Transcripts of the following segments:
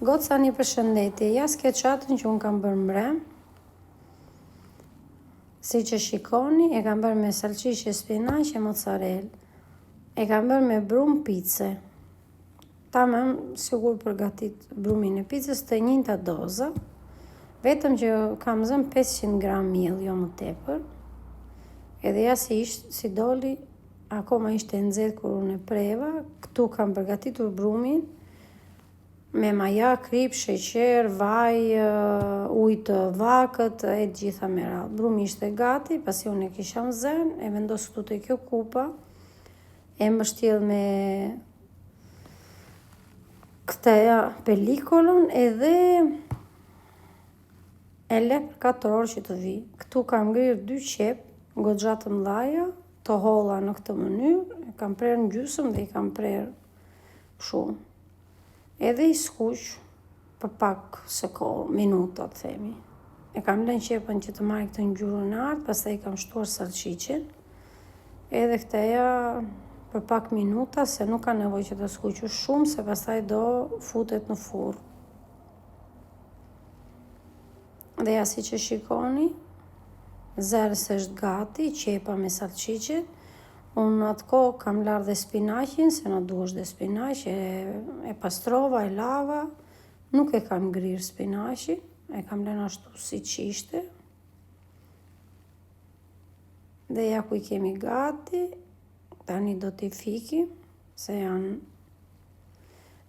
Goca një përshëndetje, ja skeçatën që unë kam bërë mbrëm. Si që shikoni, e kam bërë me salqishe, spinaqe, mozzarella. E kam bërë me brum pice. Tamam, sigur përgatit brumin e picës të njëjta doza. Vetëm që kam zënë 500 gram miell, jo më tepër. Edhe ja si doli, akoma ishte nxehtë kur unë e preva. Këtu kam përgatitur brumin me maja, krip, sheqer, vaj, ujë të vakët, e gjitha me radhë. Brumi ishte gati, pasi unë e kisha zënë, e vendos këtu te kjo kupa, e mbështjell me këtë pelikolën edhe e le për 4 orë që të vi. Këtu kam ngrirë 2 qep, goxha të mëdha, të holla në këtë mënyrë, e kam prerë në gjysmë dhe i kam prerë shumë. Edhe i skuq për pak minuta, të themi. E kam lënë qepën që të marrë këtë ngjyrën e artë, pastaj i kam shtuar salqiqen. Edhe këteja për pak minuta, se nuk ka nevojë që të skuqësh shumë, se pastaj do futet në furrë. Dhe ja si që shikoni, zerës është gati, qepa me salqiqet. Unë në atë kohë kam larë dhe spinaqin, se në duhesh dhe spinaq, e pastrova, e lava. Nuk e kam ngrirë spinaqin, e kam lënë ashtu si që ishte. Dhe ja ku i kemi gati, tani do t'i fikim, se janë...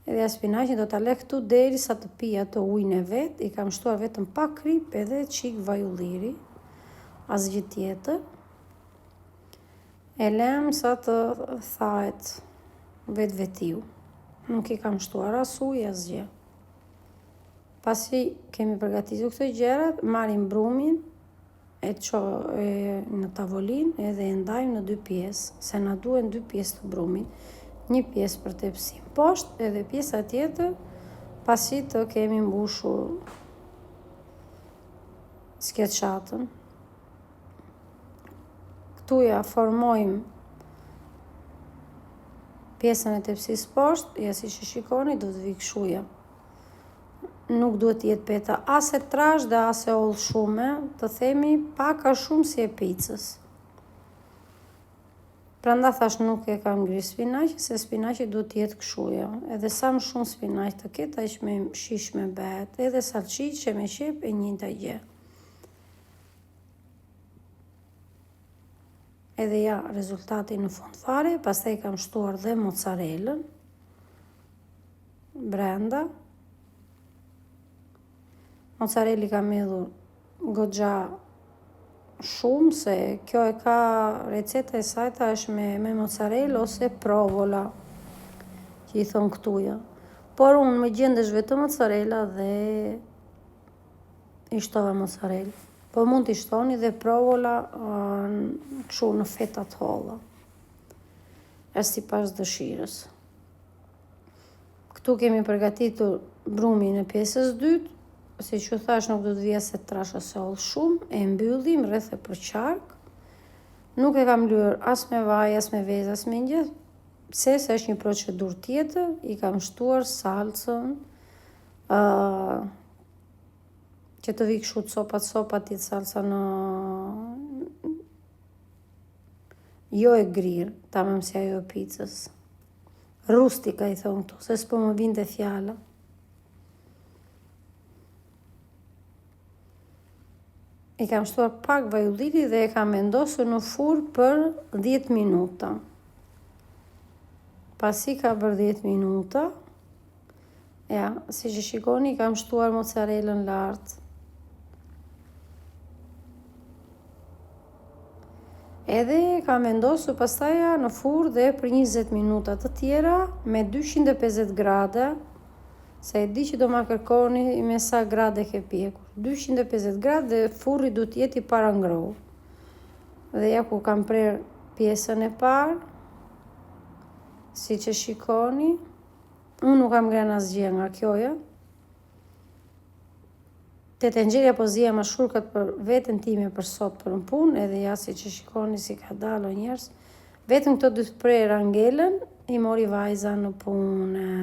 Edhe ja spinaqin do t'a le këtu deri sa të pija të ujnë e vetë, i kam shtuar vetëm pak krip edhe qik vaj ulliri, asgjë tjetër. E lem sa të thahet vetë. Nuk i kam shtuar as ujë, as gjë. Pasi kemi përgatitur këto gjërat, marrim brumin, e në tavolinë edhe e ndajmë në 2 pjesë, se na duhen 2 pjesë të brumit. Një pjesë për tepsim poshtë edhe pjesa tjetër pasi të kemi mbushur skeçatën. Këtu ja formojmë pjesën e tepsisë poshtë, ja si që shikoni, do të vi këshuja. Nuk duhet jetë peta as e trash dhe as e oll shumë, të themi pak a shumë si e picës. Prandaj thash nuk e kam ngrirë spinaqin, se spinaqi duhet jetë këshuja. Edhe sa më shumë spinaq të ketë, aq më shishme bëhet. Edhe salqiqe me qep e njëjta gjë. Edhe ja rezultati në fund fare, pastaj kam shtuar dhe mozzarellën brenda. Mozzarelli kam hedhur goxha shumë, se kjo e ka receta e saj është me mozzarella ose provola, që i thon këtuja. Por unë më gjendesh vetëm mozzarella dhe i shtova mozzarella. Po mund t'i shtoni dhe provola kështu në feta të holla. Është sipas dëshirës. Këtu kemi përgatitur brumin e pjesës dytë, si që thash nuk do të vija se trash ose oll shumë, e mbyllim rreth e përqark. Nuk e kam lyer as me vaj, as me vezë, as me gjë, se është një procedurë tjetër, i kam shtuar salcën, që të vi kështu copa ti salca në... Jo e grirë, tamam si ajo e picës. Rustika i thonë këtu, se s'po më vinte fjala. I kam shtuar pak vaj ulliri dhe e kam vendosur në furrë për 10 minuta. Pasi ka bërë 10 minuta, ja, si që shikoni, i kam shtuar mozzarellën lartë. Edhe kam vendosur pastaja në furrë dhe për 20 minuta të tjera me 250 grade, se e di që do ma kërkoni me sa grade ke pjekur. 250 grade dhe furri du t'jeti para ngrohur. Dhe ja ku kam prerë pjesën e parë, si që shikoni, unë nuk kam ngrenë asgjë nga kjoja. Te tenxheria po zija ma shurkat për veten time për sot për në punë, edhe ja si që shikoni si ka dalë o njerës. Vetëm këto dy të prerë angelën, i mori vajza në punë.